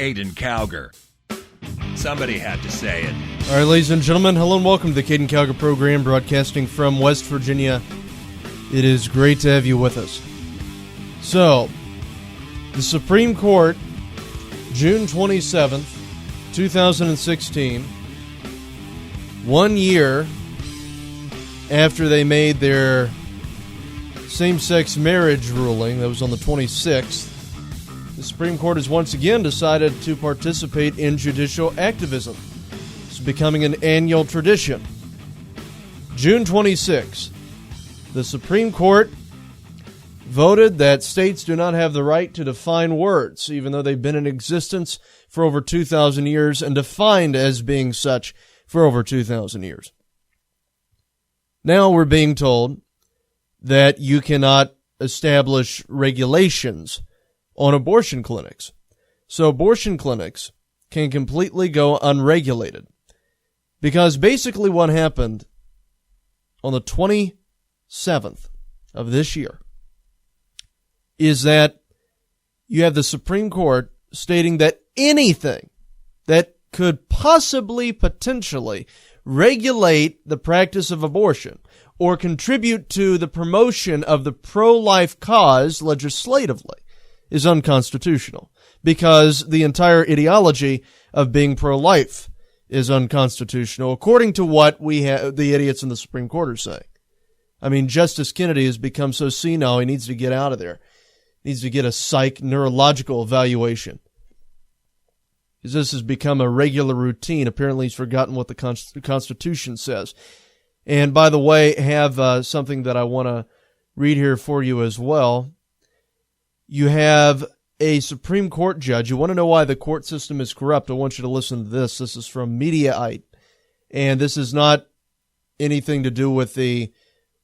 Caiden Cowger. Somebody had to say it. All right, ladies and gentlemen, hello and welcome to the Caiden Cowger program, broadcasting from West Virginia. It is great to have you with us. So, the Supreme Court, June 27th, 2016, 1 year after they made their same-sex marriage ruling, that was on the 26th, the Supreme Court has once again decided to participate in judicial activism. It's becoming an annual tradition. June 26th, the Supreme Court voted that states do not have the right to define words, even though they've been in existence for over 2,000 years and defined as being such for over 2,000 years. Now we're being told that you cannot establish regulations on abortion clinics. So abortion clinics can completely go unregulated. Because basically what happened on the 27th of this year is that you have the Supreme Court stating that anything that could possibly, potentially regulate the practice of abortion or contribute to the promotion of the pro-life cause legislatively is unconstitutional, because the entire ideology of being pro-life is unconstitutional, according to what the idiots in the Supreme Court are saying. I mean, Justice Kennedy has become so senile, he needs to get out of there. He needs to get a neurological evaluation. Because this has become a regular routine. Apparently he's forgotten what the Constitution says. And by the way, have something that I want to read here for you as well. You have a Supreme Court judge. You want to know why the court system is corrupt? I want you to listen to this. This is from Mediaite. And this is not anything to do with the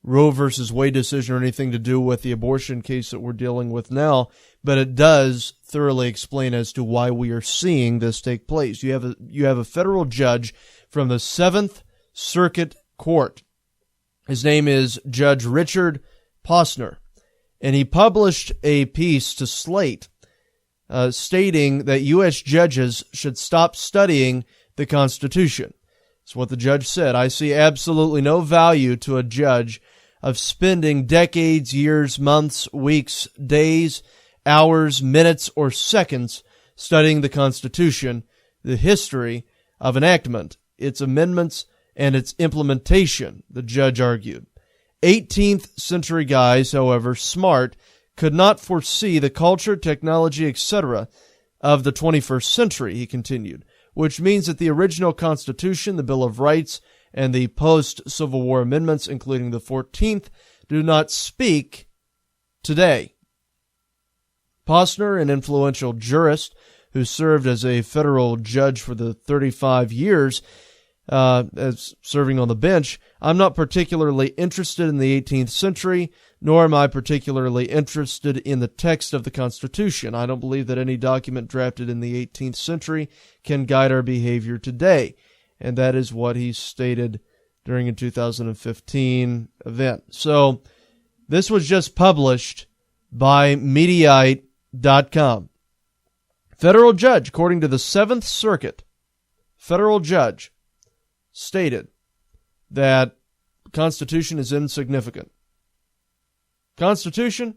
Roe versus Wade decision or anything to do with the abortion case that we're dealing with now, but it does thoroughly explain as to why we are seeing this take place. You have a federal judge from the 7th Circuit Court. His name is Judge Richard Posner. And he published a piece to Slate stating that U.S. judges should stop studying the Constitution. That's what the judge said. I see absolutely no value to a judge of spending decades, years, months, weeks, days, hours, minutes, or seconds studying the Constitution, the history of enactment, its amendments, and its implementation, the judge argued. 18th century guys, however, smart, could not foresee the culture, technology, etc. of the 21st century, he continued, which means that the original Constitution, the Bill of Rights, and the post-Civil War amendments, including the 14th, do not speak today. Posner, an influential jurist who served as a federal judge for the 35 years as serving on the bench, I'm not particularly interested in the 18th century, nor am I particularly interested in the text of the Constitution. I don't believe that any document drafted in the 18th century can guide our behavior today. And that is what he stated during a 2015 event. So this was just published by Mediaite.com. Federal judge, according to the 7th Circuit, federal judge stated that the Constitution is insignificant. Constitution?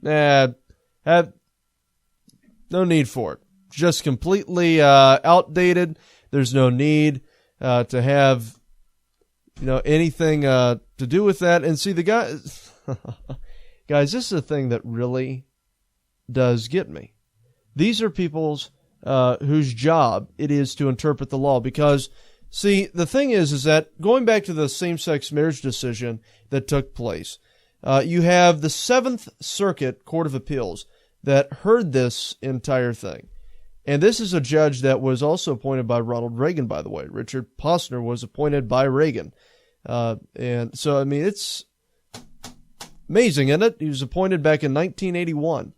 Have no need for it. Just completely outdated. There's no need to have anything to do with that. And see, the guys, this is the thing that really does get me. These are people's whose job it is to interpret the law, because see, the thing is that going back to the same-sex marriage decision that took place, you have the 7th Circuit Court of Appeals that heard this entire thing. And this is a judge that was also appointed by Ronald Reagan, by the way. Richard Posner was appointed by Reagan. And so, I mean, it's amazing, isn't it? He was appointed back in 1981.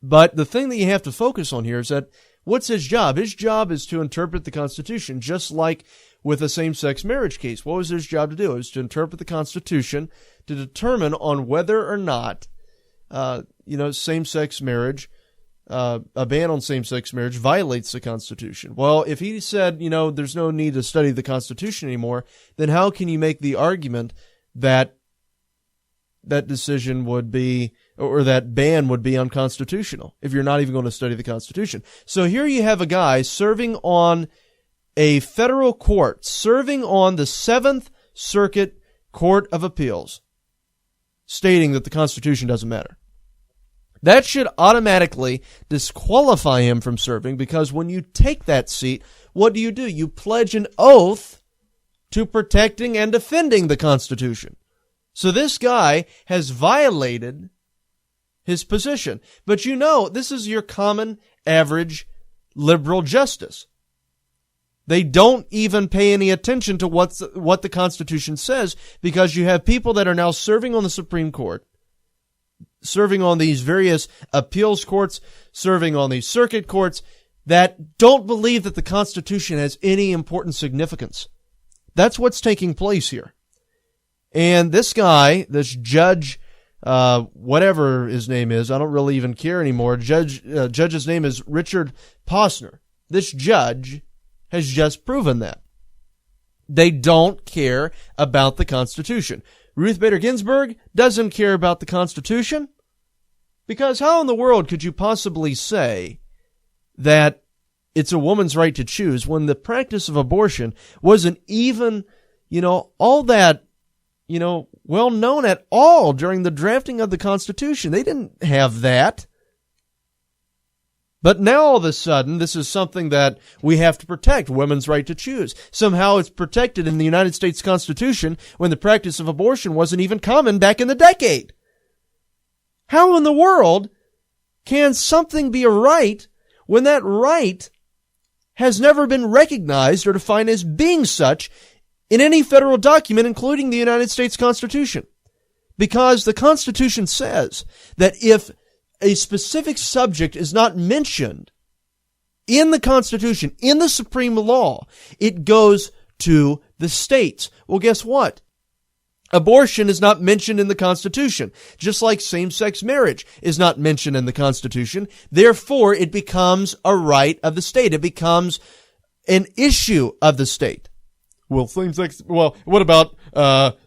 But the thing that you have to focus on here is that what's his job? His job is to interpret the Constitution, just like with a same-sex marriage case. What was his job to do? It was to interpret the Constitution to determine on whether or not, same-sex marriage a ban on same-sex marriage violates the Constitution. Well, if he said, there's no need to study the Constitution anymore, then how can you make the argument that that decision would be, or that ban would be unconstitutional if you're not even going to study the Constitution? So here you have a guy serving on a federal court, serving on the 7th Circuit Court of Appeals, stating that the Constitution doesn't matter. That should automatically disqualify him from serving, because when you take that seat, what do? You pledge an oath to protecting and defending the Constitution. So this guy has violated his position. But this is your common, average, liberal justice. They don't even pay any attention to what the Constitution says, because you have people that are now serving on the Supreme Court, serving on these various appeals courts, serving on these circuit courts, that don't believe that the Constitution has any important significance. That's what's taking place here. And this guy, this judge, whatever his name is, I don't really even care anymore. Judge's name is Richard Posner. This judge has just proven that. They don't care about the Constitution. Ruth Bader Ginsburg doesn't care about the Constitution, because how in the world could you possibly say that it's a woman's right to choose when the practice of abortion wasn't even, all that, well known at all during the drafting of the Constitution? They didn't have that. But now all of a sudden, this is something that we have to protect, women's right to choose. Somehow it's protected in the United States Constitution when the practice of abortion wasn't even common back in the decade. How in the world can something be a right when that right has never been recognized or defined as being such in any federal document, including the United States Constitution? Because the Constitution says that if a specific subject is not mentioned in the Constitution, in the supreme law, it goes to the states. Well, guess what? Abortion is not mentioned in the Constitution, just like same-sex marriage is not mentioned in the Constitution. Therefore, it becomes a right of the state. It becomes an issue of the state. Well, what about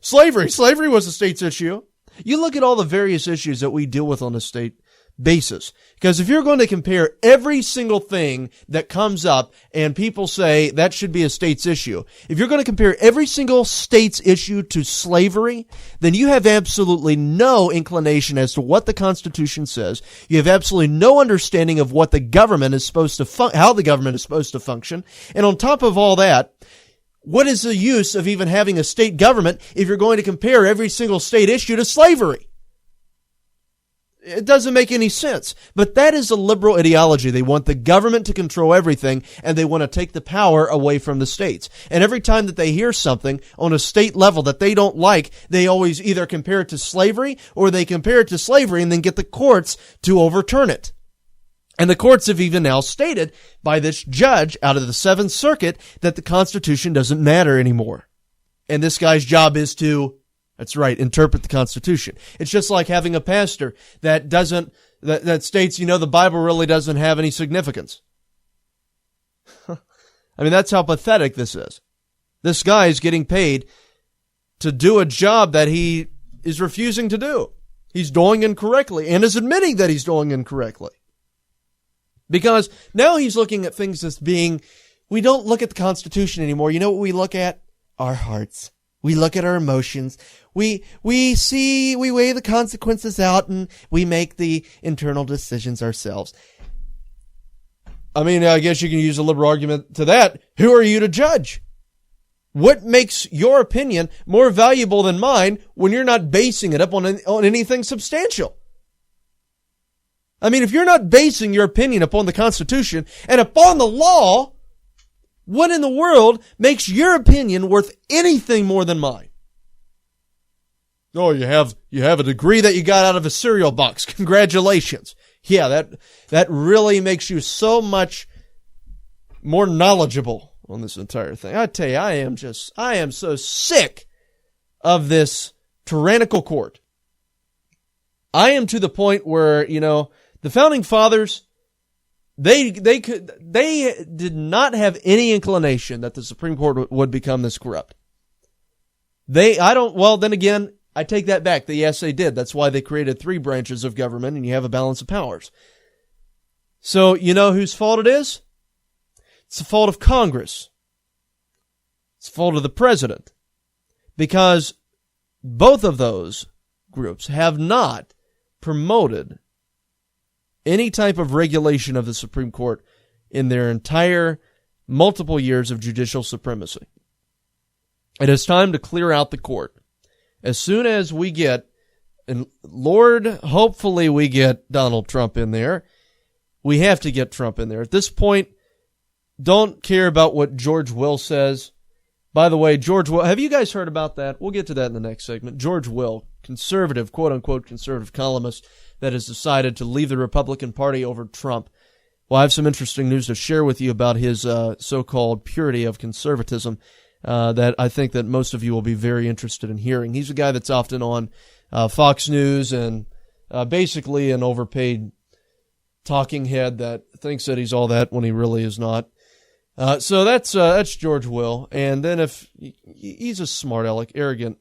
slavery? Slavery was a state's issue. You look at all the various issues that we deal with on a state basis. Because if you're going to compare every single thing that comes up and people say that should be a state's issue, if you're going to compare every single state's issue to slavery, then you have absolutely no inclination as to what the Constitution says. You have absolutely no understanding of what the government is supposed to how the government is supposed to function. And on top of all that, what is the use of even having a state government if you're going to compare every single state issue to slavery? It doesn't make any sense. But that is a liberal ideology. They want the government to control everything, and they want to take the power away from the states. And every time that they hear something on a state level that they don't like, they always either compare it to slavery, or they compare it to slavery and then get the courts to overturn it. And the courts have even now stated by this judge out of the 7th Circuit that the Constitution doesn't matter anymore. And this guy's job is to, that's right, interpret the Constitution. It's just like having a pastor that states, the Bible really doesn't have any significance. I mean, that's how pathetic this is. This guy is getting paid to do a job that he is refusing to do. He's doing incorrectly and is admitting that he's doing incorrectly. Because now he's looking at things as being, we don't look at the Constitution anymore. You know what we look at? Our hearts. We look at our emotions. We weigh the consequences out, and we make the internal decisions ourselves. I mean, I guess you can use a liberal argument to that. Who are you to judge? What makes your opinion more valuable than mine when you're not basing it up on anything substantial? I mean, if you're not basing your opinion upon the Constitution and upon the law, what in the world makes your opinion worth anything more than mine? Oh, you have a degree that you got out of a cereal box. Congratulations. Yeah, that really makes you so much more knowledgeable on this entire thing. I tell you, I am so sick of this tyrannical court. I am to the point where, the Founding Fathers, They did not have any inclination that the Supreme Court would become this corrupt. Then again, I take that back. Yes, they did. That's why they created 3 branches of government, and you have a balance of powers. So, you know whose fault it is? It's the fault of Congress. It's the fault of the president. Because both of those groups have not promoted any type of regulation of the Supreme Court in their entire multiple years of judicial supremacy. It is time to clear out the court. As soon as we get, and Lord, hopefully we get Donald Trump in there. We have to get Trump in there. At this point, don't care about what George Will says. By the way, George Will, have you guys heard about that? We'll get to that in the next segment. George Will, conservative, quote-unquote conservative columnist that has decided to leave the Republican Party over Trump. Well, I have some interesting news to share with you about his so-called purity of conservatism that I think that most of you will be very interested in hearing. He's a guy that's often on Fox News and basically an overpaid talking head that thinks that he's all that when he really is not. So that's George Will. And then if he's a smart aleck, arrogant,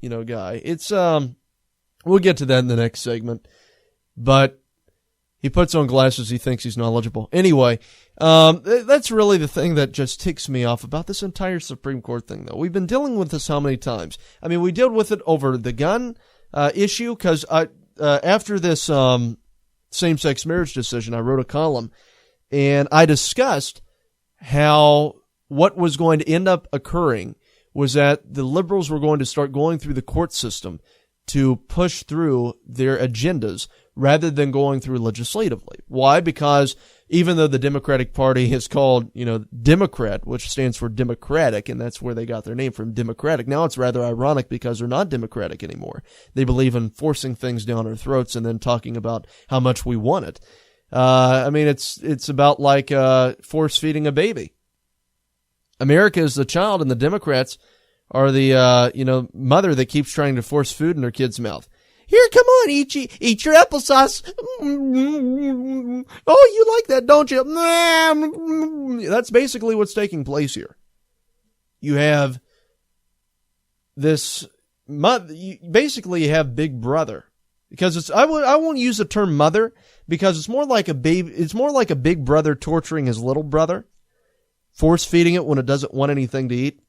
guy, it's, we'll get to that in the next segment, but he puts on glasses. He thinks he's knowledgeable. Anyway, that's really the thing that just ticks me off about this entire Supreme Court thing, though. We've been dealing with this how many times? I mean, we dealt with it over the gun, issue, cause after this, same-sex marriage decision, I wrote a column and I discussed how what was going to end up occurring was that the liberals were going to start going through the court system to push through their agendas rather than going through legislatively. Why? Because even though the Democratic Party is called, Democrat, which stands for Democratic, and that's where they got their name from, Democratic. Now it's rather ironic because they're not Democratic anymore. They believe in forcing things down our throats and then talking about how much we want it. It's about like force feeding a baby. America is the child, and the Democrats are the mother that keeps trying to force food in her kid's mouth. Here, come on, eat your applesauce. Oh, you like that, don't you? That's basically what's taking place here. You have this, basically you have Big Brother. Because I won't use the term mother, because it's more like a baby, it's more like a big brother torturing his little brother, force feeding it when it doesn't want anything to eat.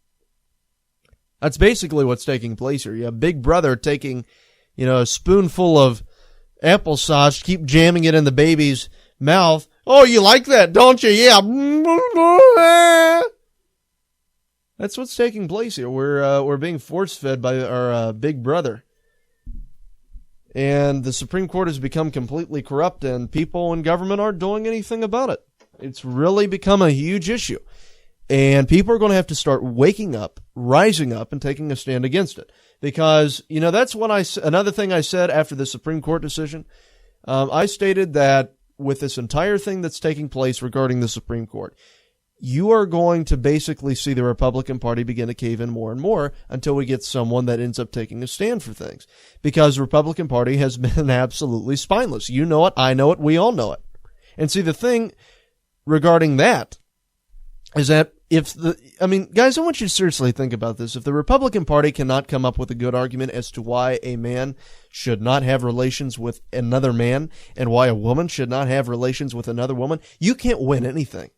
That's basically what's taking place here. You have Big Brother taking, a spoonful of applesauce, keep jamming it in the baby's mouth. Oh, you like that, don't you? Yeah. That's what's taking place here. We're being force fed by our Big Brother. And the Supreme Court has become completely corrupt, and people in government aren't doing anything about it. It's really become a huge issue. And people are going to have to start waking up, rising up, and taking a stand against it. Because, that's another thing I said after the Supreme Court decision. I stated that with this entire thing that's taking place regarding the Supreme Court, you are going to basically see the Republican Party begin to cave in more and more until we get someone that ends up taking a stand for things. Because the Republican Party has been absolutely spineless. You know it, I know it, we all know it. And see, the thing regarding that is that guys, I want you to seriously think about this. If the Republican Party cannot come up with a good argument as to why a man should not have relations with another man and why a woman should not have relations with another woman, you can't win anything.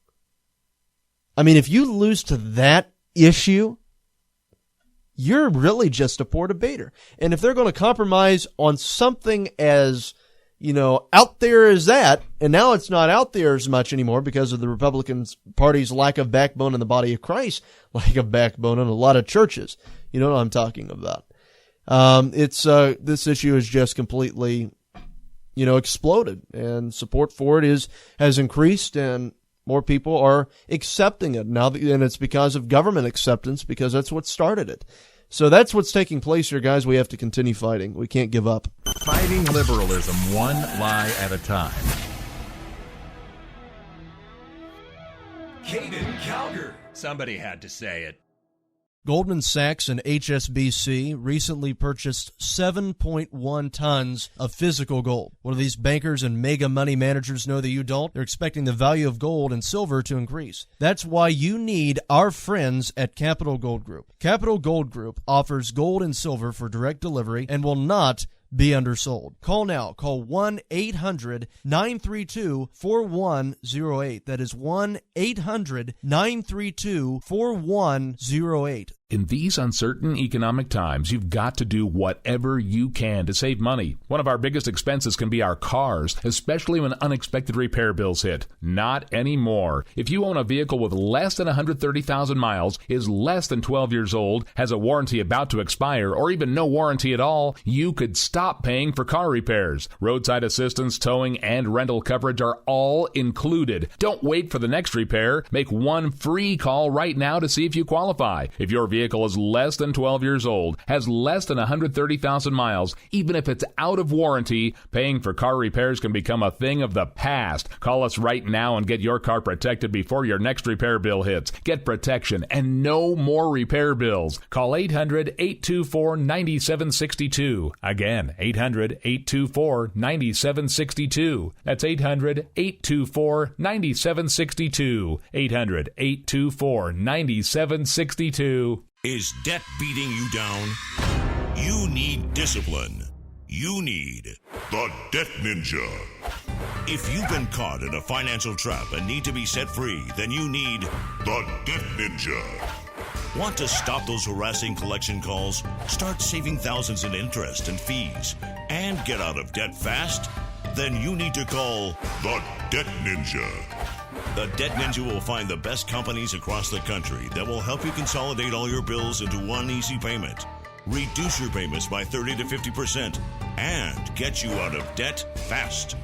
If you lose to that issue, you're really just a poor debater. And if they're going to compromise on something as, out there as that, and now it's not out there as much anymore because of the Republican Party's lack of backbone in the body of Christ, lack of backbone in a lot of churches. You know what I'm talking about. This issue is just completely, exploded, and support for it has increased, and more people are accepting it now, and it's because of government acceptance, because that's what started it. So that's what's taking place here, guys. We have to continue fighting. We can't give up. Fighting liberalism one lie at a time. Caiden Cowger. Somebody had to say it. Goldman Sachs and HSBC recently purchased 7.1 tons of physical gold. What do these bankers and mega money managers know that you don't? They're expecting the value of gold and silver to increase. That's why you need our friends at Capital Gold Group. Capital Gold Group offers gold and silver for direct delivery and will not be undersold. Call now. Call 1-800-932-4108. That is 1-800-932-4108. In these uncertain economic times, you've got to do whatever you can to save money. One of our biggest expenses can be our cars, especially when unexpected repair bills hit. Not anymore. If you own a vehicle with less than 130,000 miles, is less than 12 years old, has a warranty about to expire, or even no warranty at all, you could stop paying for car repairs. Roadside assistance, towing, and rental coverage are all included. Don't wait for the next repair. Make one free call right now to see if you qualify. If your vehicle is less than 12 years old, has less than 130,000 miles, even if it's out of warranty, paying for car repairs can become a thing of the past. Call us right now and get your car protected before your next repair bill hits. Get protection and no more repair bills. Call 800-824-9762. Again, 800-824-9762. That's 800-824-9762. 800-824-9762. Is debt beating you down? You need discipline. You need the Debt Ninja. If you've been caught in a financial trap and need to be set free, then you need the Debt Ninja. Want to stop those harassing collection calls, start saving thousands in interest and fees, and get out of debt fast? Then you need to call the Debt Ninja. The Debt Ninja will find the best companies across the country that will help you consolidate all your bills into one easy payment, reduce your payments by 30 to 50%, and get you out of debt fast.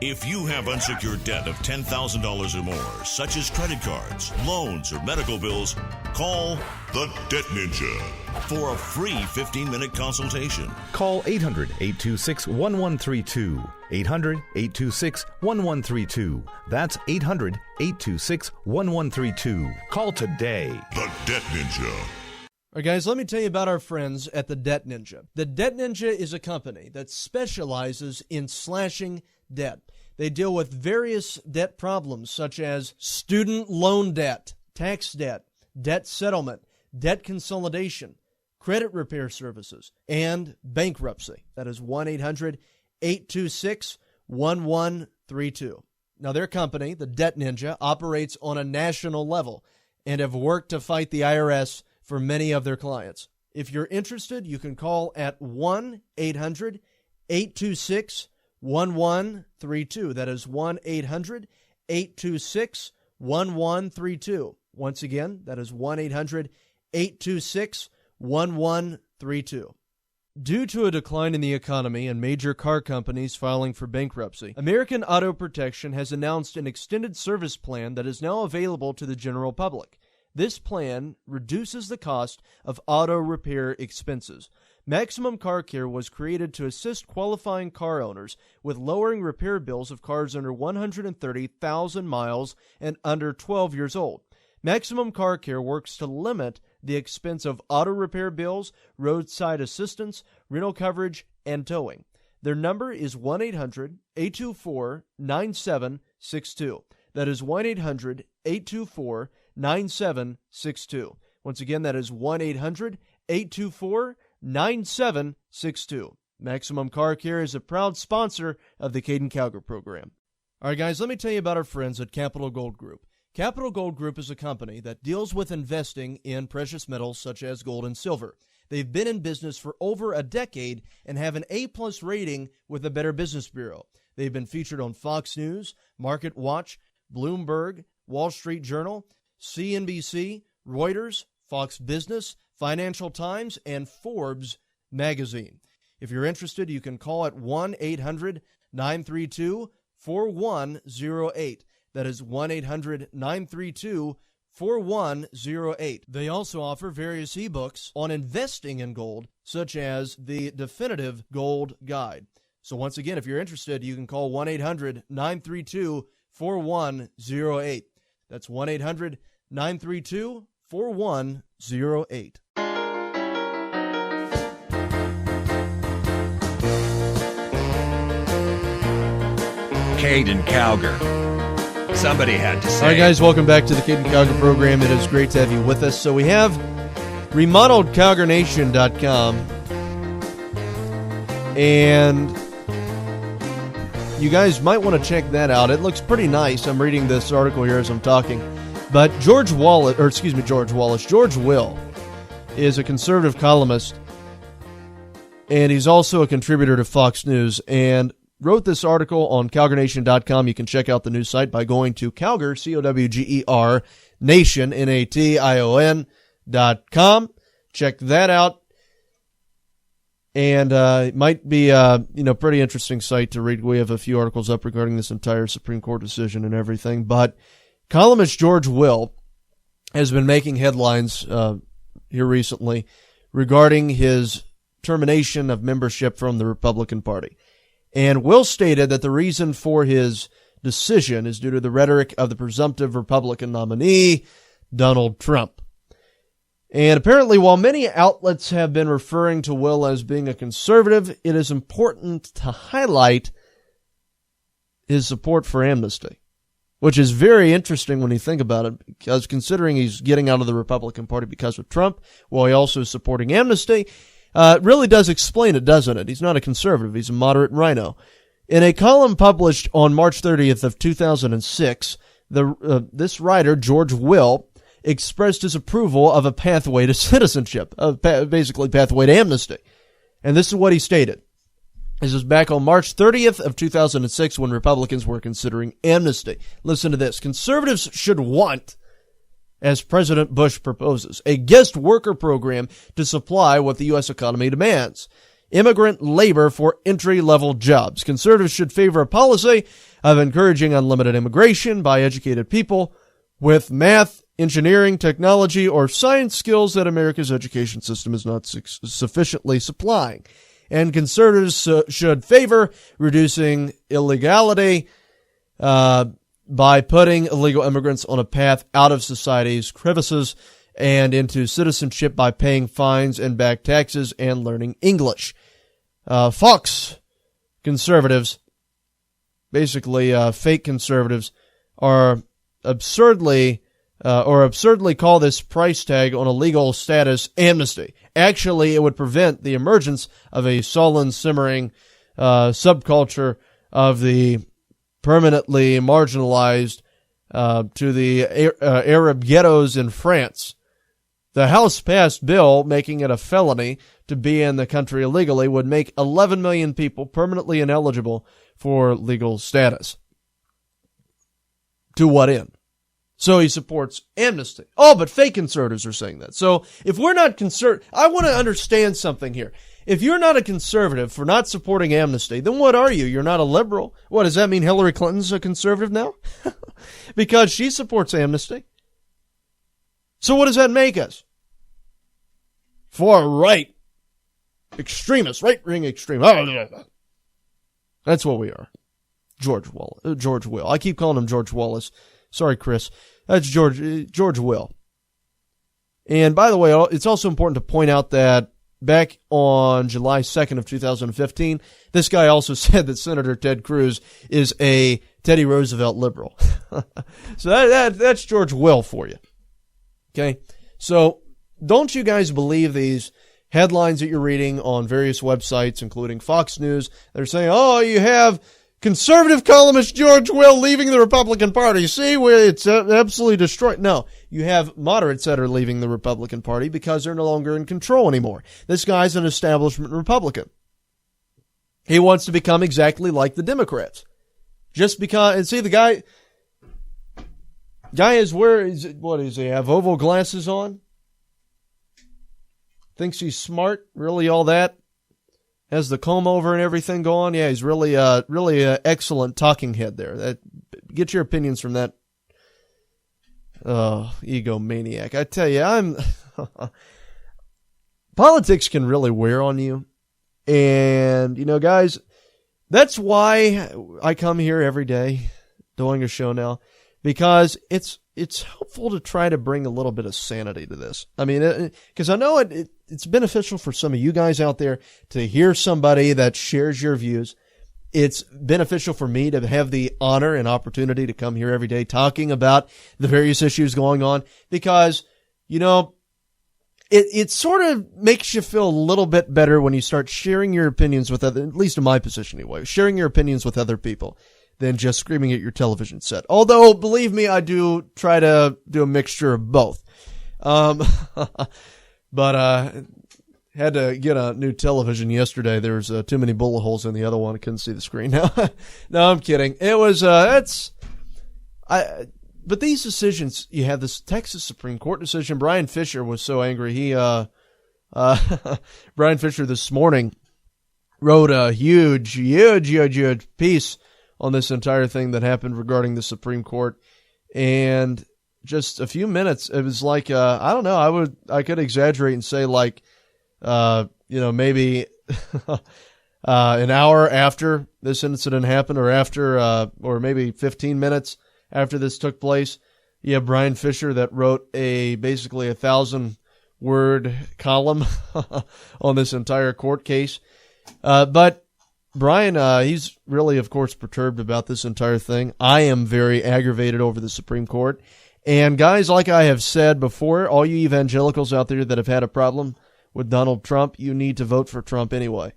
If you have unsecured debt of $10,000 or more, such as credit cards, loans, or medical bills, call the Debt Ninja for a free 15-minute consultation. Call 800-826-1132. 800-826-1132. That's 800-826-1132. Call today. The Debt Ninja. All right, guys, let me tell you about our friends at the Debt Ninja. The Debt Ninja is a company that specializes in slashing debt. They deal with various debt problems such as student loan debt, tax debt, debt settlement, debt consolidation, credit repair services, and bankruptcy. That is 1-800-826-1132. Now, their company, the Debt Ninja, operates on a national level and have worked to fight the IRS for many of their clients. If you're interested, you can call at 1-800-826-1132. That is 1-800-826-1132. Once again, that is 1-800-826-1132. Due to a decline in the economy and major car companies filing for bankruptcy, American Auto Protection has announced an extended service plan that is now available to the general public. This plan reduces the cost of auto repair expenses. Maximum Car Care was created to assist qualifying car owners with lowering repair bills of cars under 130,000 miles and under 12 years old. Maximum Car Care works to limit the expense of auto repair bills, roadside assistance, rental coverage, and towing. Their number is 1-800-824-9762. That is 1-800-824-9762. Once again, that is 1-800-824-9762. Maximum Car Care is a proud sponsor of the Caiden Cowger program. All right, guys, let me tell you about our friends at Capital Gold Group. Capital Gold Group is a company that deals with investing in precious metals such as gold and silver. They've been in business for over a decade and have an A-plus rating with the Better Business Bureau. They've been featured on Fox News, Market Watch, Bloomberg, Wall Street Journal, CNBC, Reuters, Fox Business, Financial Times, and Forbes magazine. If you're interested, you can call at 1-800-932-4108. That is 1-800-932-4108. They also offer various ebooks on investing in gold, such as the Definitive Gold Guide. So once again, if you're interested, you can call 1-800-932-4108. That's 1-800-932-4108. 4108. Caiden Cowger. Somebody had to say. All right, guys, welcome back to the Caiden Cowger program. It is great to have you with us. So we have remodeledcowgernation.com, and you guys might want to check that out. It looks pretty nice. I'm reading this article here as I'm talking. But George Will is a conservative columnist, and he's also a contributor to Fox News, and wrote this article on CowgerNation.com. You can check out the news site by going to Cowger, Cowger, Nation, Nation.com. Check that out. And it might be pretty interesting site to read. We have a few articles up regarding this entire Supreme Court decision and everything. But columnist George Will has been making headlines here recently regarding his termination of membership from the Republican Party. And Will stated that the reason for his decision is due to the rhetoric of the presumptive Republican nominee, Donald Trump. And apparently, while many outlets have been referring to Will as being a conservative, it is important to highlight his support for amnesty, which is very interesting when you think about it, because considering he's getting out of the Republican Party because of Trump, while he also is supporting amnesty, it really does explain it, doesn't it? He's not a conservative. He's a moderate rhino. In a column published on March 30th of 2006, this writer, George Will, expressed his approval of a pathway to citizenship, basically pathway to amnesty. And this is what he stated. This is back on March 30th of 2006 when Republicans were considering amnesty. Listen to this. Conservatives should want, as President Bush proposes, a guest worker program to supply what the U.S. economy demands. Immigrant labor for entry-level jobs. Conservatives should favor a policy of encouraging unlimited immigration by educated people with math, engineering, technology, or science skills that America's education system is not sufficiently supplying. And conservatives should favor reducing illegality by putting illegal immigrants on a path out of society's crevices and into citizenship by paying fines and back taxes and learning English. Fox conservatives, basically fake conservatives, are absurdly call this price tag on a legal status amnesty. Actually, it would prevent the emergence of a sullen, simmering subculture of the permanently marginalized to the Arab ghettos in France. The House passed bill making it a felony to be in the country illegally would make 11 million people permanently ineligible for legal status. To what end? So he supports amnesty. Oh, but fake conservatives are saying that. So if we're not I want to understand something here. If you're not a conservative for not supporting amnesty, then what are you? You're not a liberal. What, does that mean Hillary Clinton's a conservative now? Because she supports amnesty. So what does that make us? Far right extremists, right-wing extremists. That's what we are. George Will. I keep calling him George Wallace. Sorry, Chris. That's George Will. And by the way, it's also important to point out that back on July 2nd of 2015, this guy also said that Senator Ted Cruz is a Teddy Roosevelt liberal. So that's George Will for you. Okay? So don't you guys believe these headlines that you're reading on various websites, including Fox News? They're saying, oh, you have conservative columnist George Will leaving the Republican Party. See, it's absolutely destroyed. No, you have moderates that are leaving the Republican Party because they're no longer in control anymore. This guy's an establishment Republican. He wants to become exactly like the Democrats. Just because, and see, the guy is what does he have, oval glasses on? Thinks he's smart, really all that? Has the comb over and everything going. Yeah, he's really excellent talking head there. Get your opinions from that egomaniac. I tell you, politics can really wear on you. And, guys, that's why I come here every day doing a show now, because it's it's helpful to try to bring a little bit of sanity to this. I mean, because I know it's beneficial for some of you guys out there to hear somebody that shares your views. It's beneficial for me to have the honor and opportunity to come here every day talking about the various issues going on, because, you know, it sort of makes you feel a little bit better when you start sharing your opinions with other, at least in my position anyway, sharing your opinions with other people than just screaming at your television set. Although, believe me, I do try to do a mixture of both. But had to get a new television yesterday. There was too many bullet holes in the other one. I couldn't see the screen now. No, I'm kidding. It was, but these decisions, you have this Texas Supreme Court decision. Brian Fisher was so angry. Brian Fisher this morning wrote a huge piece on this entire thing that happened regarding the Supreme Court. And just a few minutes, it was like, I don't know, I could exaggerate and say like, maybe, an hour after this incident happened, or after, or maybe 15 minutes after this took place, you have Brian Fisher that wrote basically 1,000-word column on this entire court case. But Brian, he's really, of course, perturbed about this entire thing. I am very aggravated over the Supreme Court. And guys, like I have said before, all you evangelicals out there that have had a problem with Donald Trump, you need to vote for Trump anyway,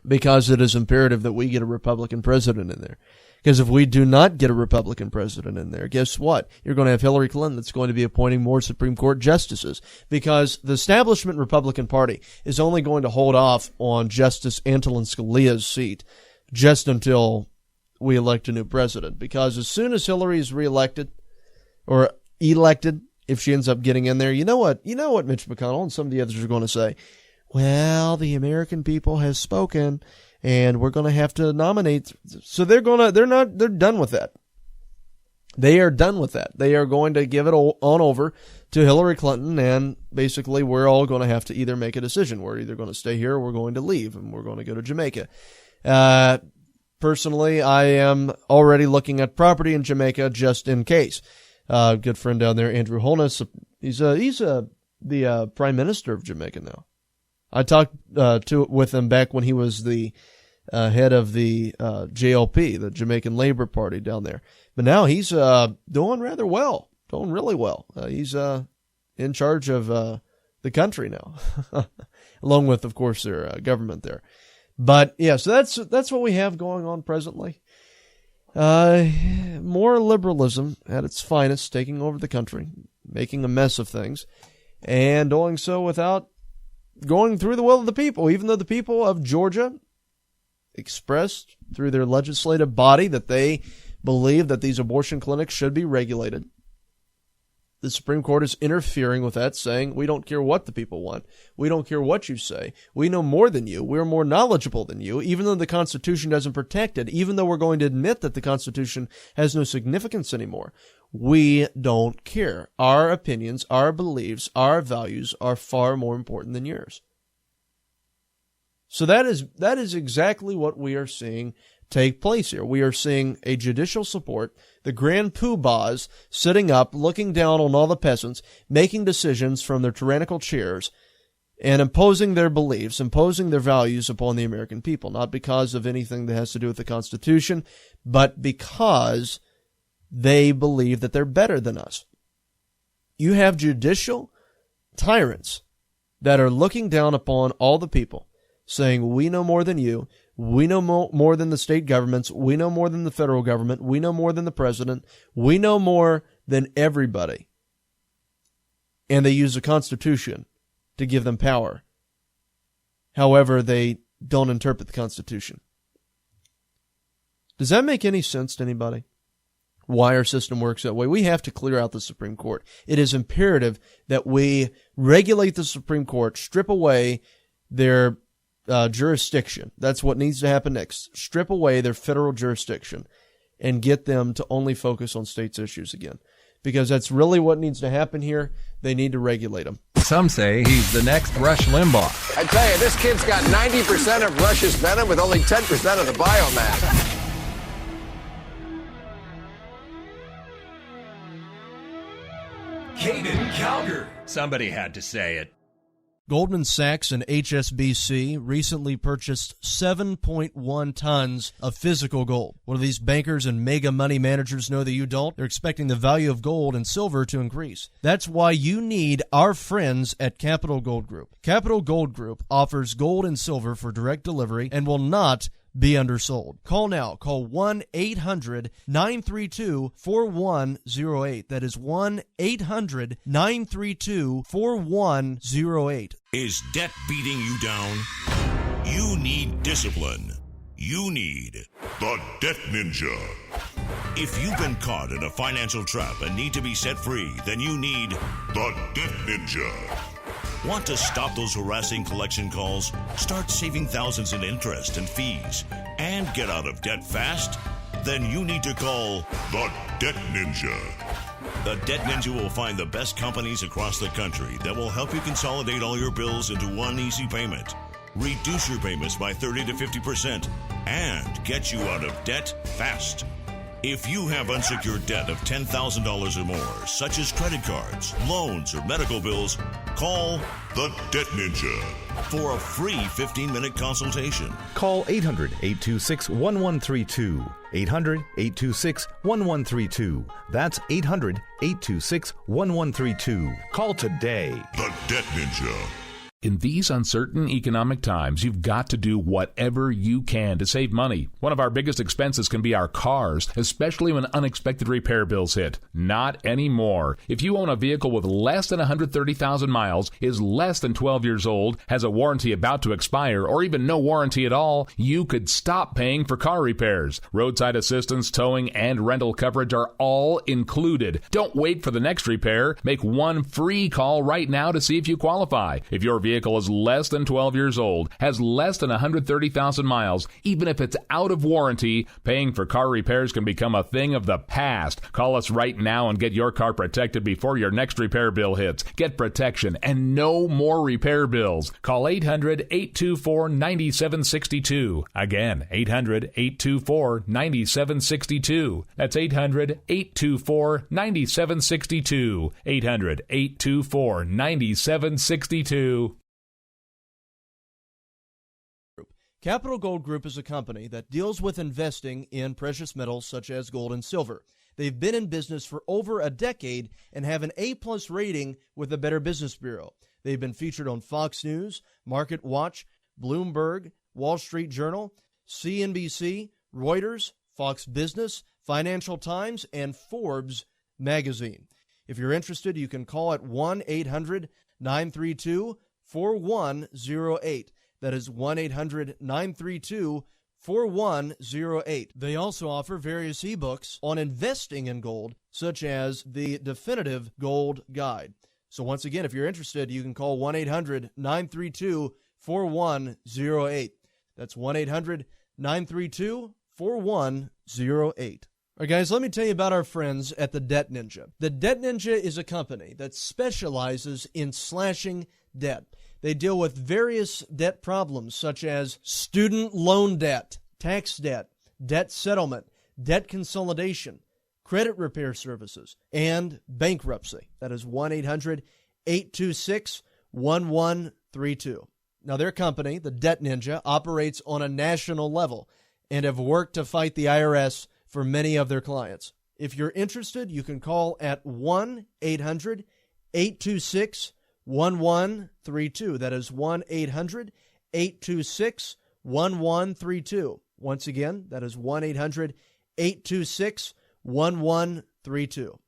because it is imperative that we get a Republican president in there. Because if we do not get a Republican president in there, guess what? You're going to have Hillary Clinton that's going to be appointing more Supreme Court justices, because the establishment Republican Party is only going to hold off on Justice Antonin Scalia's seat just until we elect a new president. Because as soon as Hillary is reelected or elected, if she ends up getting in there, you know what Mitch McConnell and some of the others are going to say? Well, the American people has spoken, and we're going to have to nominate. So they're done with that. They are done with that. They are going to give it on over to Hillary Clinton, and basically we're all going to have to either make a decision. We're either going to stay here or we're going to leave, and we're going to go to Jamaica. Personally, I am already looking at property in Jamaica just in case. Good friend down there, Andrew Holness, he's the Prime Minister of Jamaica now. I talked with him back when he was the head of the JLP, the Jamaican Labor Party down there. But now he's doing rather well, doing really well. He's in charge of the country now, along with, of course, their government there. But yeah, so that's what we have going on presently. More liberalism at its finest, taking over the country, making a mess of things, and doing so without going through the will of the people, even though the people of Georgia expressed through their legislative body that they believe that these abortion clinics should be regulated. The Supreme Court is interfering with that, saying, we don't care what the people want. We don't care what you say. We know more than you. We're more knowledgeable than you, even though the Constitution doesn't protect it, even though we're going to admit that the Constitution has no significance anymore. We don't care. Our opinions, our beliefs, our values are far more important than yours. So that is exactly what we are seeing take place here. We are seeing a judicial support, the grand poobahs sitting up, looking down on all the peasants, making decisions from their tyrannical chairs, and imposing their beliefs, imposing their values upon the American people, not because of anything that has to do with the Constitution, but because they believe that they're better than us. You have judicial tyrants that are looking down upon all the people, saying, we know more than you, we know more than the state governments, we know more than the federal government, we know more than the president, we know more than everybody. And they use the Constitution to give them power. However, they don't interpret the Constitution. Does that make any sense to anybody? Why our system works that way? We have to clear out the Supreme Court. It is imperative that we regulate the Supreme Court, strip away their jurisdiction. That's what needs to happen next. Strip away their federal jurisdiction and get them to only focus on states' issues again. Because that's really what needs to happen here. They need to regulate them. Some say he's the next Rush Limbaugh. I tell you, this kid's got 90% of Rush's venom with only 10% of the biomass. Somebody had to say it. Goldman Sachs and HSBC recently purchased 7.1 tons of physical gold. What do these bankers and mega money managers know that you don't? They're expecting the value of gold and silver to increase. That's why you need our friends at Capital Gold Group. Capital Gold Group offers gold and silver for direct delivery and will not be undersold. Call now. Call 1-800-932-4108. That is 1-800-932-4108. Is debt beating you down? You need discipline. You need the Debt Ninja. If you've been caught in a financial trap and need to be set free, then you need the Debt Ninja. Want to stop those harassing collection calls, start saving thousands in interest and fees, and get out of debt fast? Then you need to call the Debt Ninja. The Debt Ninja will find the best companies across the country that will help you consolidate all your bills into one easy payment, reduce your payments by 30 to 50%, and get you out of debt fast. If you have unsecured debt of $10,000 or more, such as credit cards, loans, or medical bills, call the Debt Ninja for a free 15-minute consultation. Call 800-826-1132. 800-826-1132. That's 800-826-1132. Call today. The Debt Ninja. In these uncertain economic times, you've got to do whatever you can to save money. One of our biggest expenses can be our cars, especially when unexpected repair bills hit. Not anymore. If you own a vehicle with less than 130,000 miles, is less than 12 years old, has a warranty about to expire, or even no warranty at all, you could stop paying for car repairs. Roadside assistance, towing, and rental coverage are all included. Don't wait for the next repair. Make one free call right now to see if you qualify. If your vehicle is less than 12 years old, has less than 130,000 miles, even if it's out of warranty, paying for car repairs can become a thing of the past. Call us right now and get your car protected before your next repair bill hits. Get protection and no more repair bills. Call 800-824-9762. Again, 800-824-9762. That's 800-824-9762. 800-824-9762. Capital Gold Group is a company that deals with investing in precious metals such as gold and silver. They've been in business for over a decade and have an A-plus rating with the Better Business Bureau. They've been featured on Fox News, Market Watch, Bloomberg, Wall Street Journal, CNBC, Reuters, Fox Business, Financial Times, and Forbes magazine. If you're interested, you can call at 1-800-932-4108. That is 1-800-932-4108. They also offer various ebooks on investing in gold, such as the Definitive Gold Guide. So once again, if you're interested, you can call 1-800-932-4108. That's 1-800-932-4108. All right, guys, let me tell you about our friends at the Debt Ninja. The Debt Ninja is a company that specializes in slashing debt. They deal with various debt problems such as student loan debt, tax debt, debt settlement, debt consolidation, credit repair services, and bankruptcy. That is 1-800-826-1132. Now, their company, the Debt Ninja, operates on a national level and have worked to fight the IRS for many of their clients. If you're interested, you can call at 1-800-826-1132. That is 1-800-826-1132. Once again, that is 1-800-826-1132.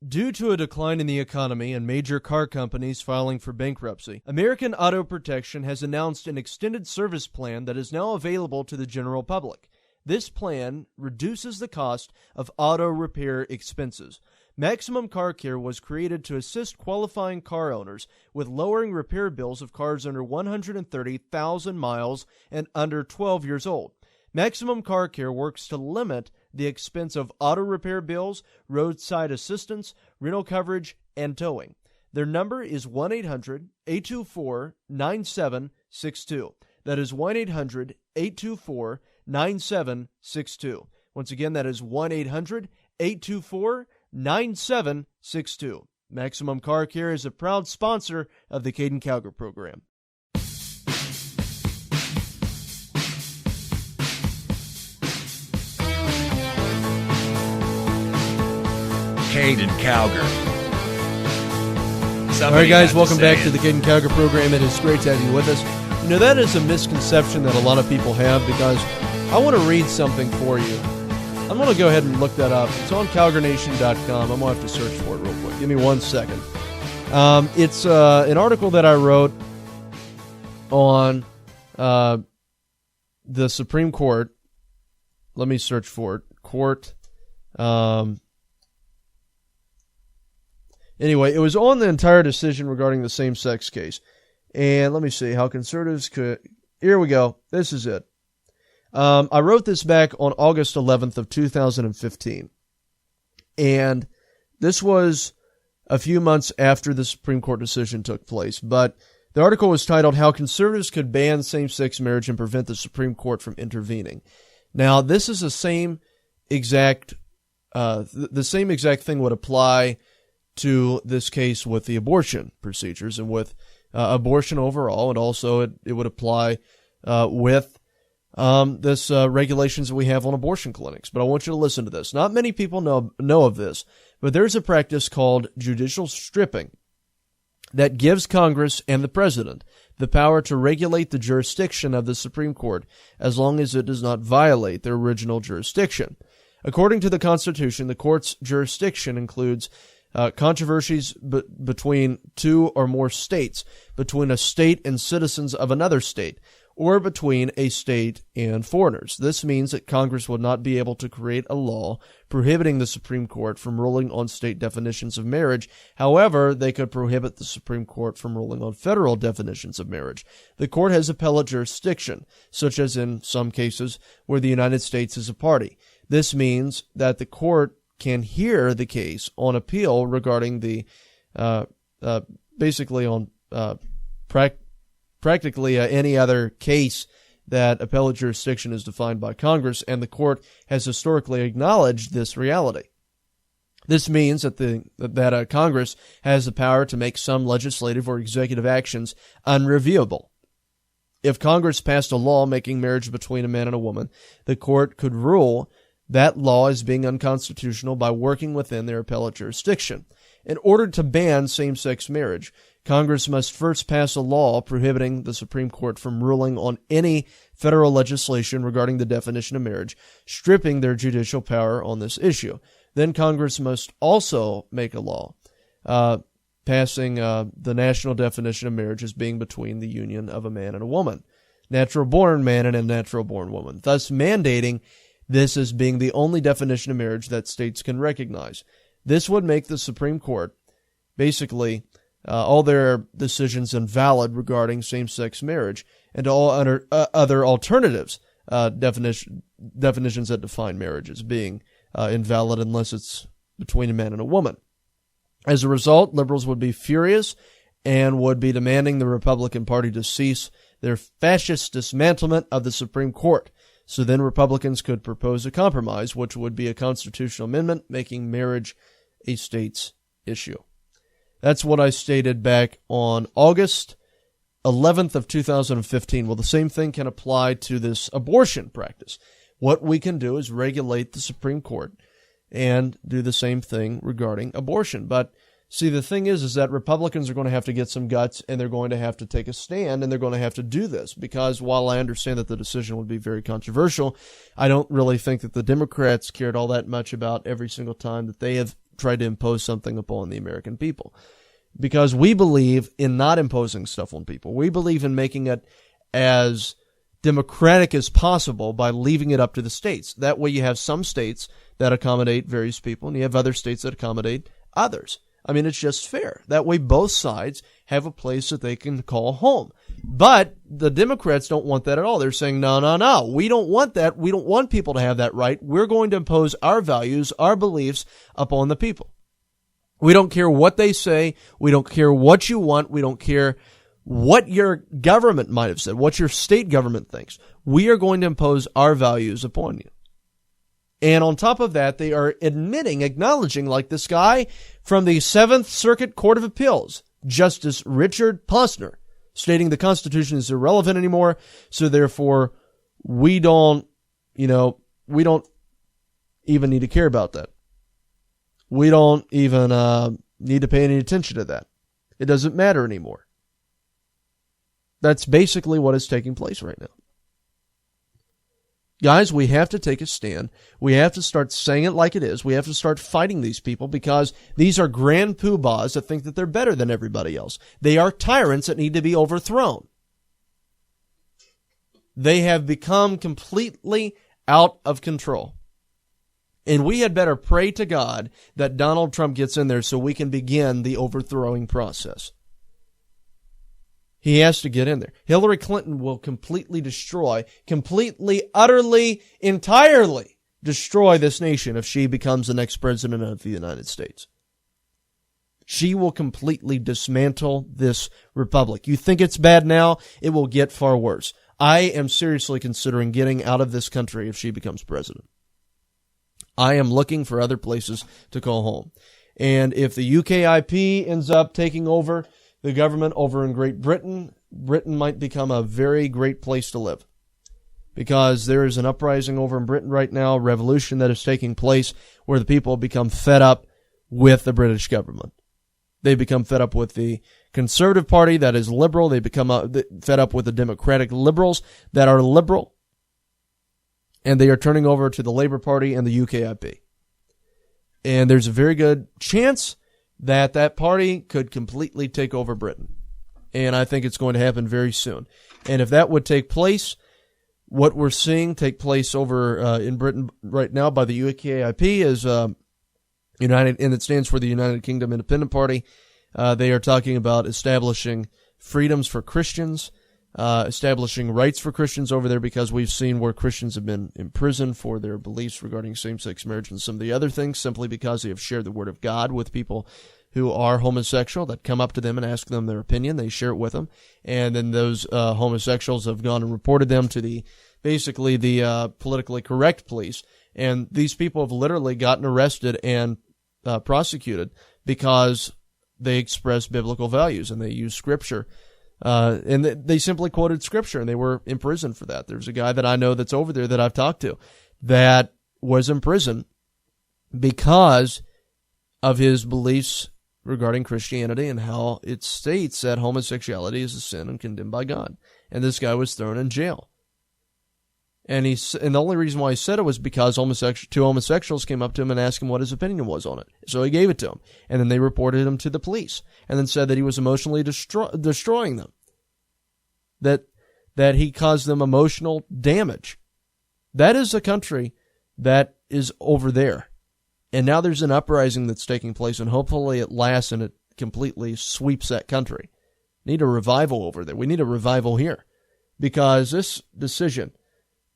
Due to a decline in the economy and major car companies filing for bankruptcy, American Auto Protection has announced an extended service plan that is now available to the general public. This plan reduces the cost of auto repair expenses. Maximum Car Care was created to assist qualifying car owners with lowering repair bills of cars under 130,000 miles and under 12 years old. Maximum Car Care works to limit the expense of auto repair bills, roadside assistance, rental coverage, and towing. Their number is 1-800-824-9762. That is 1-800-824-9762. Once again, that is 1-800-824-9762. Maximum Car Care is a proud sponsor of the Caiden Cowger program. Caiden Cowger. All right, guys, welcome back to the Caiden Cowger program. It is great to have you with us. You know, that is a misconception that a lot of people have, because I want to read something for you. I'm going to go ahead and look that up. It's on CowgerNation.com. I'm going to have to search for it real quick. Give me 1 second. It's an article that I wrote on the Supreme Court. Let me search for it. Court. Anyway, it was on the entire decision regarding the same-sex case. And let me see how conservatives could... Here we go. This is it. I wrote this back on August 11th of 2015. And this was a few months after the Supreme Court decision took place. But the article was titled, How Conservatives Could Ban Same-Sex Marriage and Prevent the Supreme Court from Intervening. Now, this is the same exact thing would apply to this case with the abortion procedures and with abortion overall, and also it would apply with this regulations that we have on abortion clinics. But I want you to listen to this. Not many people know of this, but there's a practice called judicial stripping that gives Congress and the President the power to regulate the jurisdiction of the Supreme Court as long as it does not violate their original jurisdiction. According to the Constitution, the court's jurisdiction includes controversies between two or more states, between a state and citizens of another state, or between a state and foreigners. This means that Congress would not be able to create a law prohibiting the Supreme Court from ruling on state definitions of marriage. However, they could prohibit the Supreme Court from ruling on federal definitions of marriage. The court has appellate jurisdiction, such as in some cases where the United States is a party. This means that the court can hear the case on appeal regarding the basically on practically any other case that appellate jurisdiction is defined by Congress, and the court has historically acknowledged this reality. This means that Congress has the power to make some legislative or executive actions unreviewable. If Congress passed a law making marriage between a man and a woman, the court could rule that law is being unconstitutional by working within their appellate jurisdiction. In order to ban same-sex marriage, Congress must first pass a law prohibiting the Supreme Court from ruling on any federal legislation regarding the definition of marriage, stripping their judicial power on this issue. Then Congress must also make a law passing the national definition of marriage as being between the union of a man and a woman, natural-born man and a natural-born woman, thus mandating this as being the only definition of marriage that states can recognize. This would make the Supreme Court, basically, all their decisions invalid regarding same-sex marriage and all other alternatives, definitions that define marriage as being invalid unless it's between a man and a woman. As a result, liberals would be furious and would be demanding the Republican Party to cease their fascist dismantlement of the Supreme Court. So then Republicans could propose a compromise, which would be a constitutional amendment making marriage a state's issue. That's what I stated back on August 11th of 2015. Well, the same thing can apply to this abortion practice. What we can do is regulate the Supreme Court and do the same thing regarding abortion. But see, the thing is that Republicans are going to have to get some guts, and they're going to have to take a stand, and they're going to have to do this, because while I understand that the decision would be very controversial, I don't really think that the Democrats cared all that much about every single time that they have tried to impose something upon the American people. Because we believe in not imposing stuff on people. We believe in making it as democratic as possible by leaving it up to the states. That way you have some states that accommodate various people, and you have other states that accommodate others. I mean, it's just fair. That way both sides have a place that they can call home. But the Democrats don't want that at all. They're saying, no, we don't want that. We don't want people to have that right. We're going to impose our values, our beliefs upon the people. We don't care what they say. We don't care what you want. We don't care what your government might have said, what your state government thinks. We are going to impose our values upon you. And on top of that, they are acknowledging, like this guy from the 7th Circuit Court of Appeals, Justice Richard Posner, stating the Constitution is irrelevant anymore, so therefore we don't even need to care about that. We don't even need to pay any attention to that. It doesn't matter anymore. That's basically what is taking place right now. Guys, we have to take a stand. We have to start saying it like it is. We have to start fighting these people because these are grand poobahs that think that they're better than everybody else. They are tyrants that need to be overthrown. They have become completely out of control. And we had better pray to God that Donald Trump gets in there so we can begin the overthrowing process. He has to get in there. Hillary Clinton will completely, utterly, entirely destroy this nation if she becomes the next president of the United States. She will completely dismantle this republic. You think it's bad now? It will get far worse. I am seriously considering getting out of this country if she becomes president. I am looking for other places to call home. And if the UKIP ends up taking over the government over in Great Britain, Britain might become a very great place to live. Because there is an uprising over in Britain right now, a revolution that is taking place where the people become fed up with the British government. They become fed up with the Conservative Party that is liberal. They become fed up with the Democratic liberals that are liberal. And they are turning over to the Labour Party and the UKIP. And there's a very good chance that party could completely take over Britain. And I think it's going to happen very soon. And if that would take place, what we're seeing take place over in Britain right now by the UKIP is United, and it stands for the United Kingdom Independent Party. They are talking about establishing freedoms for Christians, establishing rights for Christians over there, because we've seen where Christians have been imprisoned for their beliefs regarding same-sex marriage and some of the other things simply because they have shared the Word of God with people who are homosexual that come up to them and ask them their opinion. They share it with them. And then those homosexuals have gone and reported them to the politically correct police. And these people have literally gotten arrested and prosecuted because they express biblical values and they use Scripture. And they simply quoted Scripture, and they were imprisoned for that. There's a guy that I know that's over there that I've talked to that was in prison because of his beliefs regarding Christianity and how it states that homosexuality is a sin and condemned by God. And this guy was thrown in jail. And the only reason why he said it was because two homosexuals came up to him and asked him what his opinion was on it. So he gave it to him. And then they reported him to the police and then said that he was emotionally destroying them. That he caused them emotional damage. That is a country that is over there. And now there's an uprising that's taking place, and hopefully it lasts and it completely sweeps that country. Need a revival over there. We need a revival here. Because this decision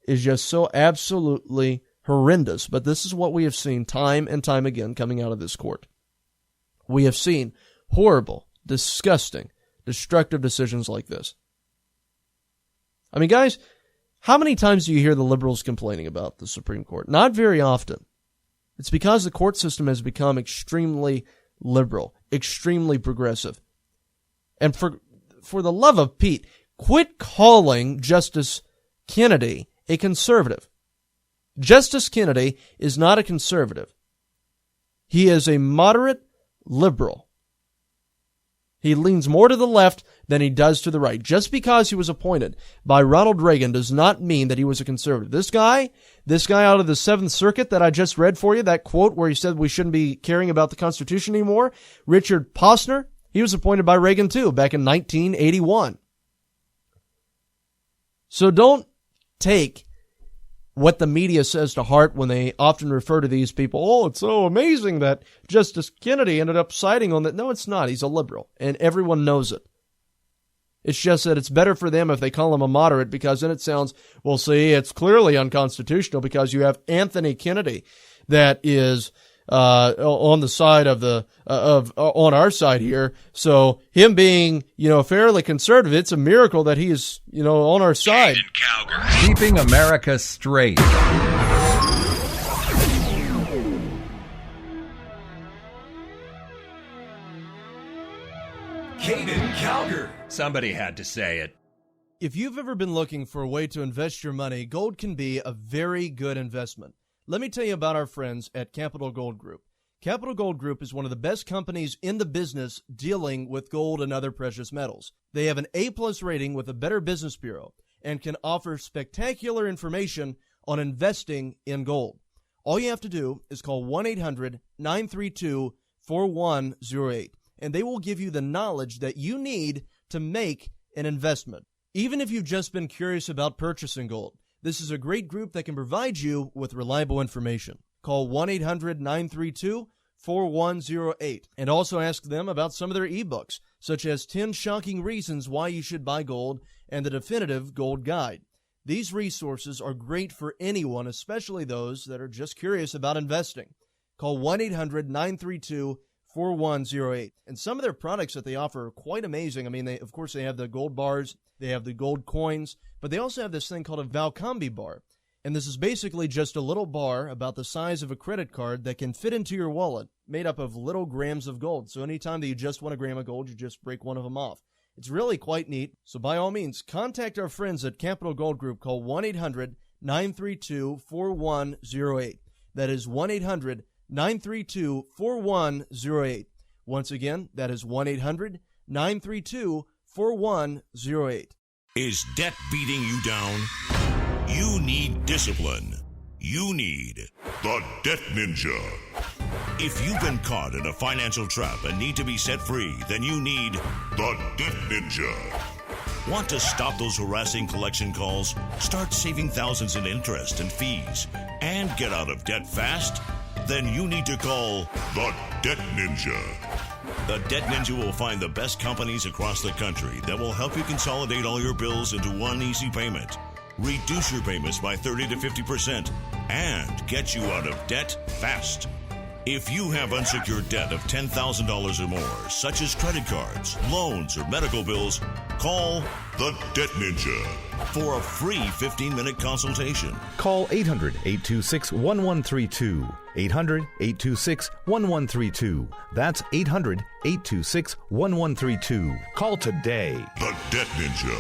is just so absolutely horrendous. But this is what we have seen time and time again coming out of this court. We have seen horrible, disgusting, destructive decisions like this. I mean, guys, how many times do you hear the liberals complaining about the Supreme Court? Not very often. It's because the court system has become extremely liberal, extremely progressive. And for the love of Pete, quit calling Justice Kennedy a conservative. Justice Kennedy is not a conservative. He is a moderate liberal. He leans more to the left than he does to the right. Just because he was appointed by Ronald Reagan does not mean that he was a conservative. This guy out of the 7th Circuit that I just read for you, that quote where he said we shouldn't be caring about the Constitution anymore, Richard Posner, he was appointed by Reagan too, back in 1981. So don't take what the media says to heart when they often refer to these people. Oh, it's so amazing that Justice Kennedy ended up siding on that. No, it's not. He's a liberal, and everyone knows it. It's just that it's better for them if they call him a moderate, because then it sounds, well, see, it's clearly unconstitutional because you have Anthony Kennedy that is on the side of on our side here. So him being, fairly conservative, it's a miracle that he is, on our side. Keeping America straight. Somebody had to say it. If you've ever been looking for a way to invest your money, gold can be a very good investment. Let me tell you about our friends at Capital Gold Group. Capital Gold Group is one of the best companies in the business dealing with gold and other precious metals. They have an A-plus rating with the Better Business Bureau and can offer spectacular information on investing in gold. All you have to do is call 1-800-932-4108, and they will give you the knowledge that you need to make an investment. Even if you've just been curious about purchasing gold, this is a great group that can provide you with reliable information. Call 1-800-932-4108 and also ask them about some of their ebooks, such as 10 Shocking Reasons Why You Should Buy Gold and the Definitive Gold Guide. These resources are great for anyone, especially those that are just curious about investing. Call 1-800-932-4108. And some of their products that they offer are quite amazing. I mean, they have the gold bars, they have the gold coins, but they also have this thing called a Valcambi bar. And this is basically just a little bar about the size of a credit card that can fit into your wallet, made up of little grams of gold. So anytime that you just want a gram of gold, you just break one of them off. It's really quite neat. So by all means, contact our friends at Capital Gold Group. Call 1-800-932-4108. That is 1-800-932-4108. Once again, that is 1-800-932-4108. Is debt beating you down? You need discipline. You need the Debt Ninja. If you've been caught in a financial trap and need to be set free, then you need the Debt Ninja. Want to stop those harassing collection calls, start saving thousands in interest and fees, and get out of debt fast? Then you need to call the Debt Ninja. The Debt Ninja will find the best companies across the country that will help you consolidate all your bills into one easy payment, reduce your payments by 30 to 50%, and get you out of debt fast. If you have unsecured debt of $10,000 or more, such as credit cards, loans, or medical bills, call the Debt Ninja for a free 15-minute consultation. Call 800-826-1132. 800-826-1132. That's 800-826-1132. Call today. The Debt Ninja.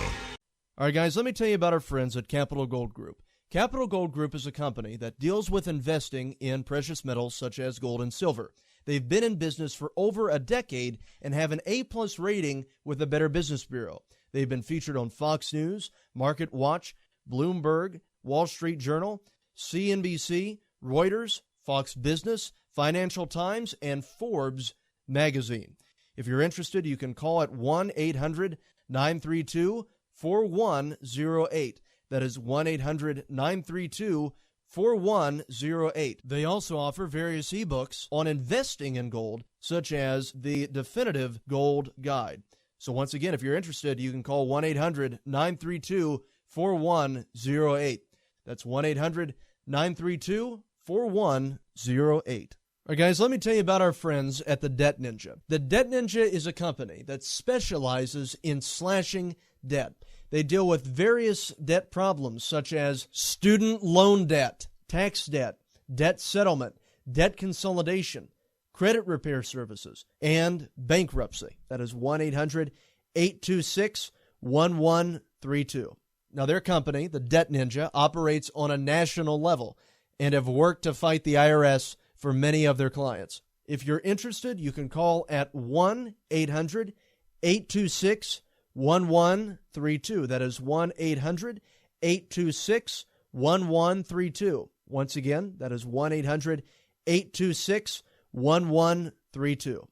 All right, guys, let me tell you about our friends at Capital Gold Group. Capital Gold Group is a company that deals with investing in precious metals such as gold and silver. They've been in business for over a decade and have an A-plus rating with the Better Business Bureau. They've been featured on Fox News, Market Watch, Bloomberg, Wall Street Journal, CNBC, Reuters, Fox Business, Financial Times, and Forbes magazine. If you're interested, you can call at 1-800-932-4108. That is 1-800-932-4108. They also offer various ebooks on investing in gold, such as the Definitive Gold Guide. So once again, if you're interested, you can call 1-800-932-4108. That's 1-800-932-4108. All right, guys, let me tell you about our friends at the Debt Ninja. The Debt Ninja is a company that specializes in slashing debt. They deal with various debt problems such as student loan debt, tax debt, debt settlement, debt consolidation, credit repair services, and bankruptcy. That is 1-800-826-1132. Now, their company, the Debt Ninja, operates on a national level and have worked to fight the IRS for many of their clients. If you're interested, you can call at 1-800-826-1132. That is 1-800-826-1132. Once again, that is 1-800-826-1132.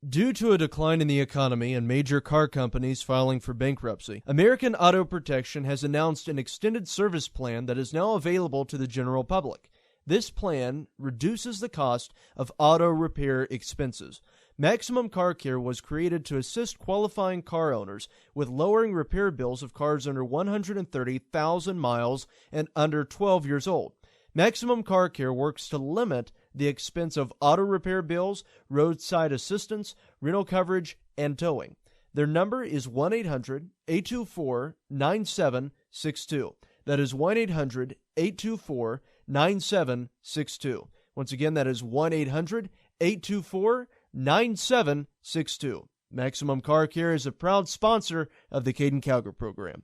Due to a decline in the economy and major car companies filing for bankruptcy, American Auto Protection has announced an extended service plan that is now available to the general public. This plan reduces the cost of auto repair expenses. Maximum Car Care was created to assist qualifying car owners with lowering repair bills of cars under 130,000 miles and under 12 years old. Maximum Car Care works to limit the expense of auto repair bills, roadside assistance, rental coverage, and towing. Their number is 1-800-824-9762. That is 1-800-824-9762. Once again, that is 1-800-824-9762. Maximum Car Care is a proud sponsor of the Caiden Cowger program.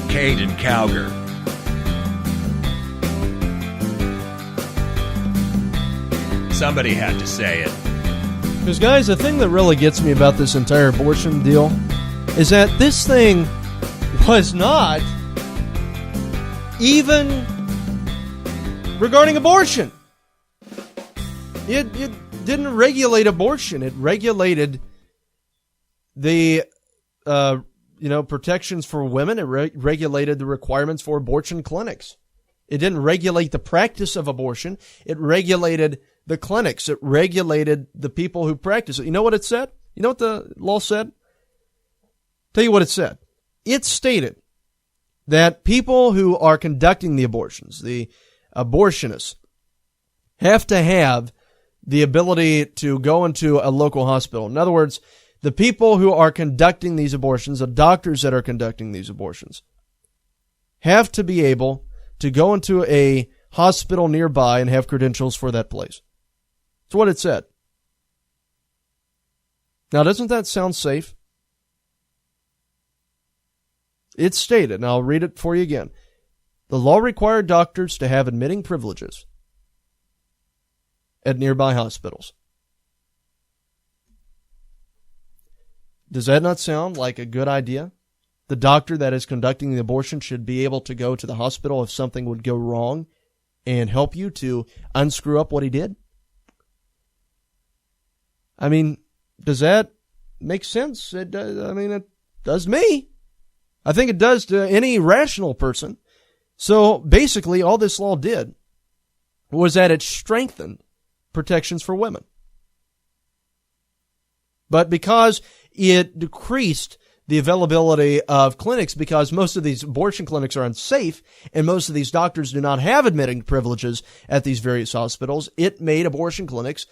Caiden Cowger. Somebody had to say it. Because, guys, the thing that really gets me about this entire abortion deal is that this thing was not even regarding abortion. It didn't regulate abortion. It regulated the protections for women. It regulated the requirements for abortion clinics. It didn't regulate the practice of abortion. It regulated the clinics. It regulated the people who practice it. You know what it said? You know what the law said? Tell you what it said. It stated that people who are conducting the abortions, the abortionists, have to have the ability to go into a local hospital. In other words, the people who are conducting these abortions, the doctors that are conducting these abortions, have to be able to go into a hospital nearby and have credentials for that place. That's what it said. Now, doesn't that sound safe? It stated, and I'll read it for you again. The law required doctors to have admitting privileges at nearby hospitals. Does that not sound like a good idea? The doctor that is conducting the abortion should be able to go to the hospital if something would go wrong and help you to unscrew up what he did? I mean, does that make sense? It does, it does me. I think it does to any rational person. So basically, all this law did was that it strengthened protections for women. But because it decreased the availability of clinics, because most of these abortion clinics are unsafe and most of these doctors do not have admitting privileges at these various hospitals, it made abortion clinics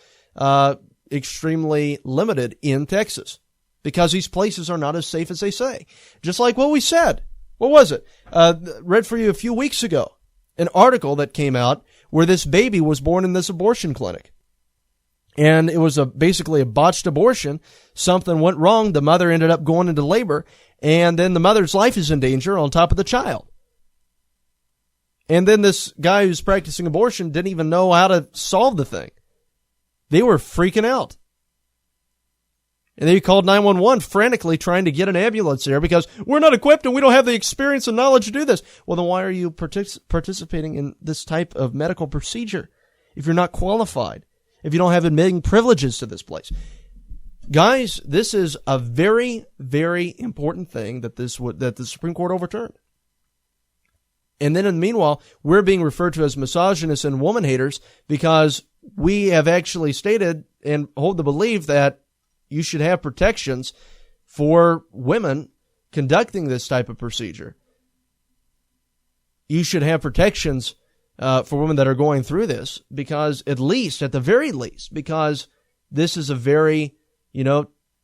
extremely limited in Texas because these places are not as safe as they say. Just like what we said. What was it? Read for you a few weeks ago, an article that came out where this baby was born in this abortion clinic. And it was basically a botched abortion. Something went wrong. The mother ended up going into labor, and then the mother's life is in danger on top of the child. And then this guy who's practicing abortion didn't even know how to solve the thing. They were freaking out. And they called 911 frantically trying to get an ambulance there because we're not equipped and we don't have the experience and knowledge to do this. Well, then why are you participating in this type of medical procedure if you're not qualified? If you don't have admitting privileges to this place? Guys, this is a very, very important thing that the Supreme Court overturned. And then in the meanwhile, we're being referred to as misogynists and woman haters because we have actually stated and hold the belief that you should have protections for women conducting this type of procedure. You should have protections for women that are going through this because at the very least, because this is a very,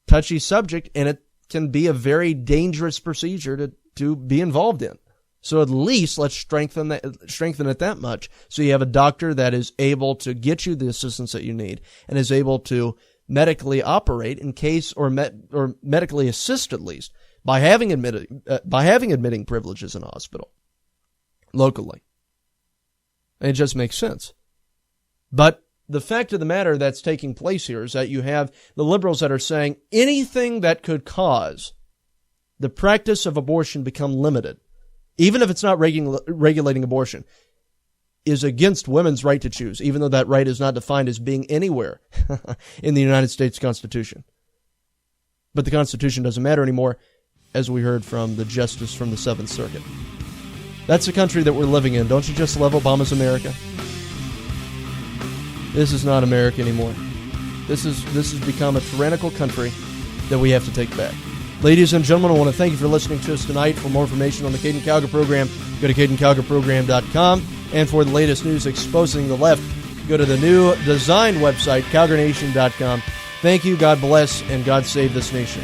touchy subject and it can be a very dangerous procedure to be involved in. So at least let's strengthen it that much so you have a doctor that is able to get you the assistance that you need and is able to medically operate in case or medically assist at least by having admitting privileges in a hospital locally. And it just makes sense. But the fact of the matter that's taking place here is that you have the liberals that are saying anything that could cause the practice of abortion become limited, even if it's not regulating abortion, is against women's right to choose, even though that right is not defined as being anywhere in the United States Constitution. But the Constitution doesn't matter anymore, as we heard from the justice from the Seventh Circuit. That's the country that we're living in. Don't you just love Obama's America? This is not America anymore. This has become a tyrannical country that we have to take back. Ladies and gentlemen, I want to thank you for listening to us tonight. For more information on the Caiden Cowger program, go to CaidenCowgerProgram.com. And for the latest news exposing the left, go to the new designed website, CowgerNation.com. Thank you, God bless, and God save this nation.